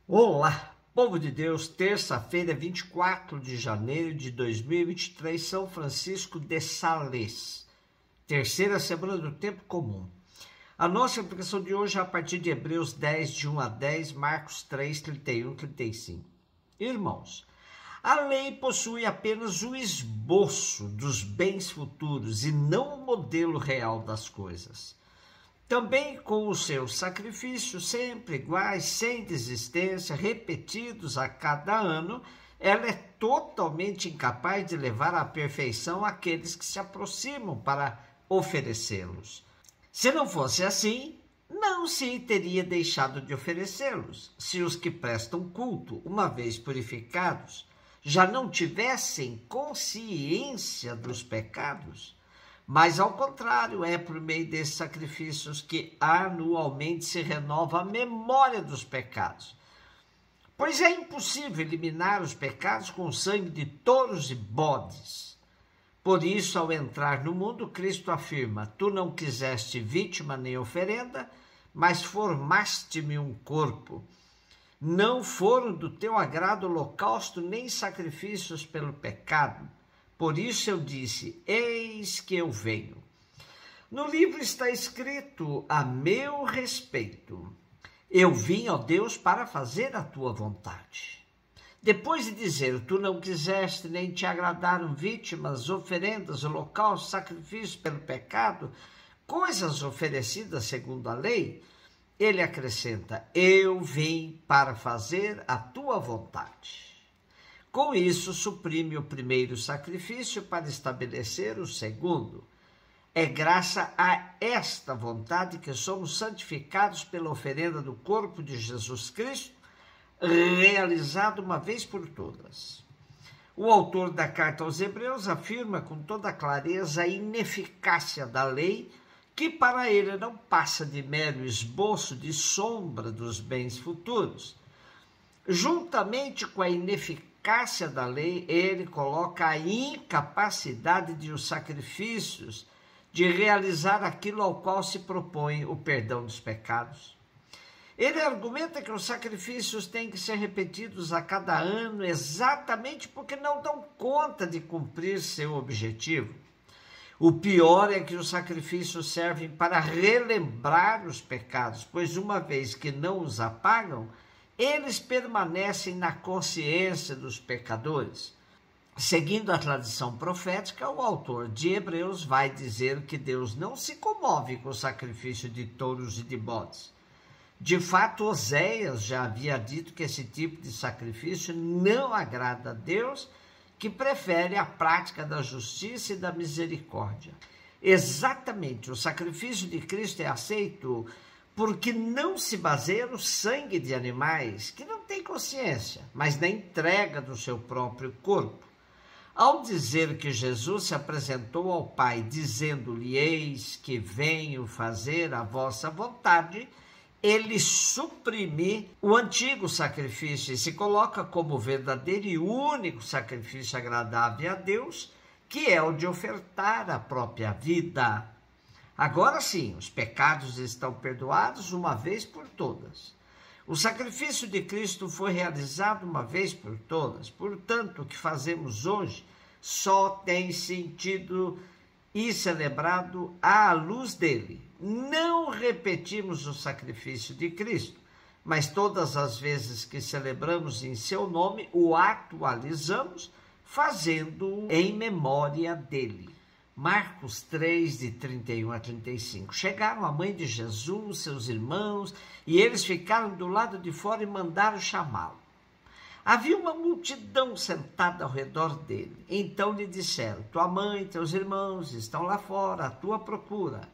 Olá, povo de Deus, terça-feira, 24 de janeiro de 2023, São Francisco de Sales, terceira semana do tempo comum. A nossa aplicação de hoje é a partir de Hebreus 10, de 1 a 10, Marcos 3, 31, 35. Irmãos, a lei possui apenas o esboço dos bens futuros e não o modelo real das coisas. Também com os seus sacrifícios sempre iguais, sem desistência, repetidos a cada ano, ela é totalmente incapaz de levar à perfeição aqueles que se aproximam para oferecê-los. Se não fosse assim, não se teria deixado de oferecê-los. Se os que prestam culto, uma vez purificados, já não tivessem consciência dos pecados, mas, ao contrário, é por meio desses sacrifícios que anualmente se renova a memória dos pecados. Pois é impossível eliminar os pecados com o sangue de touros e bodes. Por isso, ao entrar no mundo, Cristo afirma: tu não quiseste vítima nem oferenda, mas formaste-me um corpo. Não foram do teu agrado holocausto nem sacrifícios pelo pecado. Por isso eu disse, eis que eu venho. No livro está escrito a meu respeito: eu vim, ó Deus, para fazer a tua vontade. Depois de dizer, tu não quiseste nem te agradaram vítimas, oferendas, holocaustos, sacrifícios pelo pecado, coisas oferecidas segundo a lei, ele acrescenta, eu vim para fazer a tua vontade. Com isso, suprime o primeiro sacrifício para estabelecer o segundo. É graças a esta vontade que somos santificados pela oferenda do corpo de Jesus Cristo, realizado uma vez por todas. O autor da carta aos Hebreus afirma com toda clareza a ineficácia da lei, que para ele não passa de mero esboço de sombra dos bens futuros. Juntamente com a ineficácia da lei, ele coloca a incapacidade de os sacrifícios de realizar aquilo ao qual se propõe o perdão dos pecados. Ele argumenta que os sacrifícios têm que ser repetidos a cada ano exatamente porque não dão conta de cumprir seu objetivo. O pior é que os sacrifícios servem para relembrar os pecados, pois uma vez que não os apagam, eles permanecem na consciência dos pecadores. Seguindo a tradição profética, o autor de Hebreus vai dizer que Deus não se comove com o sacrifício de touros e de bodes. De fato, Oséias já havia dito que esse tipo de sacrifício não agrada a Deus, que prefere a prática da justiça e da misericórdia. Exatamente, o sacrifício de Cristo é aceito porque não se baseia no sangue de animais, que não têm consciência, mas na entrega do seu próprio corpo. Ao dizer que Jesus se apresentou ao Pai, dizendo-lhe, eis que venho fazer a vossa vontade, ele suprime o antigo sacrifício e se coloca como verdadeiro e único sacrifício agradável a Deus, que é o de ofertar a própria vida. Agora sim, os pecados estão perdoados uma vez por todas. O sacrifício de Cristo foi realizado uma vez por todas. Portanto, o que fazemos hoje só tem sentido e celebrado à luz dele. Não repetimos o sacrifício de Cristo, mas todas as vezes que celebramos em seu nome, o atualizamos, fazendo-o em memória dele. Marcos 3, de 31 a 35. Chegaram a mãe de Jesus, seus irmãos, e eles ficaram do lado de fora e mandaram chamá-lo. Havia uma multidão sentada ao redor dele. Então lhe disseram, tua mãe e teus irmãos estão lá fora, à tua procura.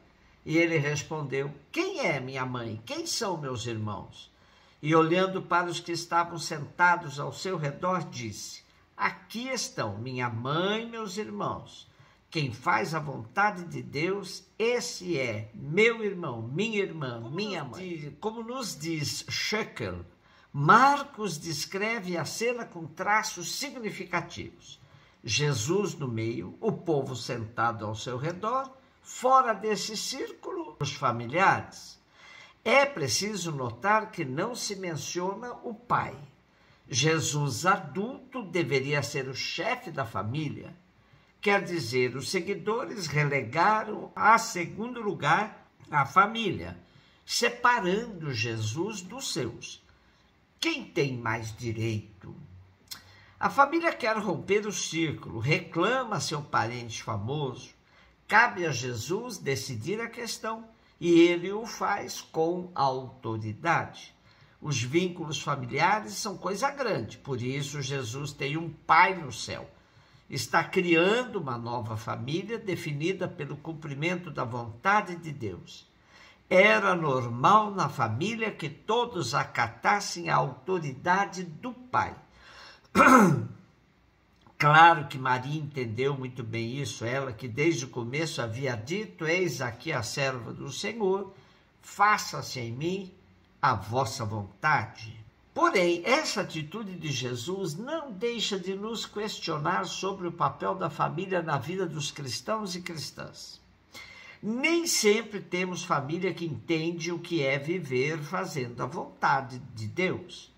E ele respondeu, quem é minha mãe? Quem são meus irmãos? E olhando para os que estavam sentados ao seu redor, disse, aqui estão minha mãe e meus irmãos. Quem faz a vontade de Deus, esse é meu irmão, minha irmã, minha mãe. Como nos diz Scheckel, Marcos descreve a cena com traços significativos. Jesus no meio, o povo sentado ao seu redor, fora desse círculo, os familiares. É preciso notar que não se menciona o pai. Jesus adulto deveria ser o chefe da família. Quer dizer, os seguidores relegaram a segundo lugar a família, separando Jesus dos seus. Quem tem mais direito? A família quer romper o círculo, reclama seu parente famoso. Cabe a Jesus decidir a questão e ele o faz com autoridade. Os vínculos familiares são coisa grande, por isso Jesus tem um pai no céu. Está criando uma nova família definida pelo cumprimento da vontade de Deus. Era normal na família que todos acatassem a autoridade do pai. Claro que Maria entendeu muito bem isso, ela que desde o começo havia dito: eis aqui a serva do Senhor, faça-se em mim a vossa vontade. Porém, essa atitude de Jesus não deixa de nos questionar sobre o papel da família na vida dos cristãos e cristãs. Nem sempre temos família que entende o que é viver fazendo a vontade de Deus.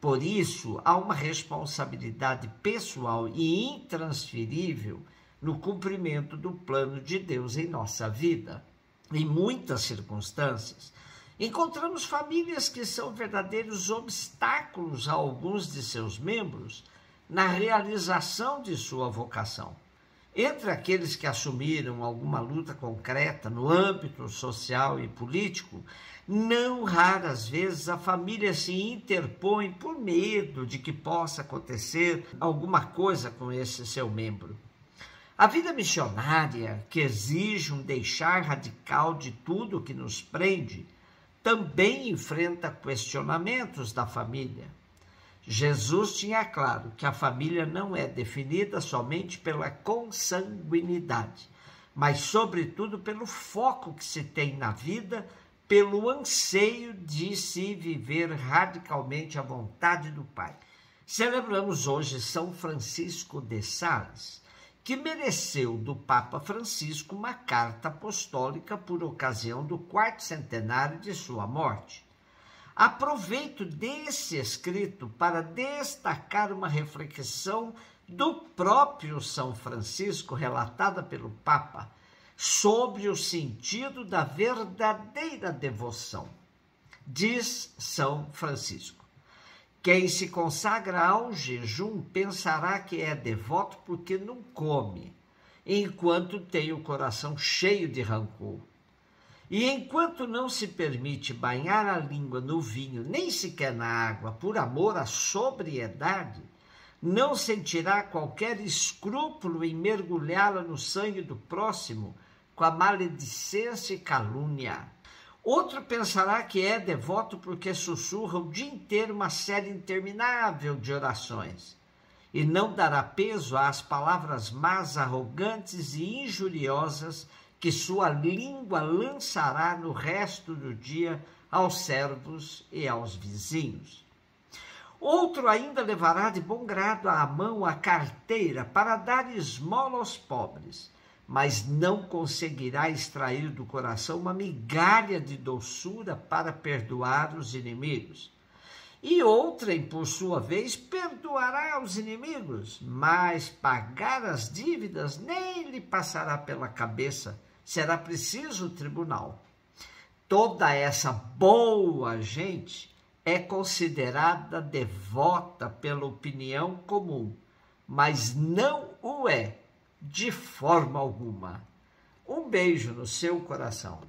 Por isso, há uma responsabilidade pessoal e intransferível no cumprimento do plano de Deus em nossa vida. Em muitas circunstâncias, encontramos famílias que são verdadeiros obstáculos a alguns de seus membros na realização de sua vocação. Entre aqueles que assumiram alguma luta concreta no âmbito social e político, não raras vezes a família se interpõe por medo de que possa acontecer alguma coisa com esse seu membro. A vida missionária, que exige um deixar radical de tudo que nos prende, também enfrenta questionamentos da família. Jesus tinha claro que a família não é definida somente pela consanguinidade, mas sobretudo pelo foco que se tem na vida, pelo anseio de se viver radicalmente a vontade do Pai. Celebramos hoje São Francisco de Sales, que mereceu do Papa Francisco uma carta apostólica por ocasião do 4º centenário de sua morte. Aproveito desse escrito para destacar uma reflexão do próprio São Francisco, relatada pelo Papa, sobre o sentido da verdadeira devoção. Diz São Francisco: quem se consagra ao jejum pensará que é devoto porque não come, enquanto tem o coração cheio de rancor. E enquanto não se permite banhar a língua no vinho, nem sequer na água, por amor à sobriedade, não sentirá qualquer escrúpulo em mergulhá-la no sangue do próximo com a maledicência e calúnia. Outro pensará que é devoto porque sussurra o dia inteiro uma série interminável de orações e não dará peso às palavras más, arrogantes e injuriosas que sua língua lançará no resto do dia aos servos e aos vizinhos. Outro ainda levará de bom grado à mão a carteira para dar esmola aos pobres, mas não conseguirá extrair do coração uma migalha de doçura para perdoar os inimigos. E outrem, por sua vez, perdoará os inimigos, mas pagar as dívidas nem lhe passará pela cabeça, será preciso o tribunal. Toda essa boa gente é considerada devota pela opinião comum, mas não o é de forma alguma. Um beijo no seu coração.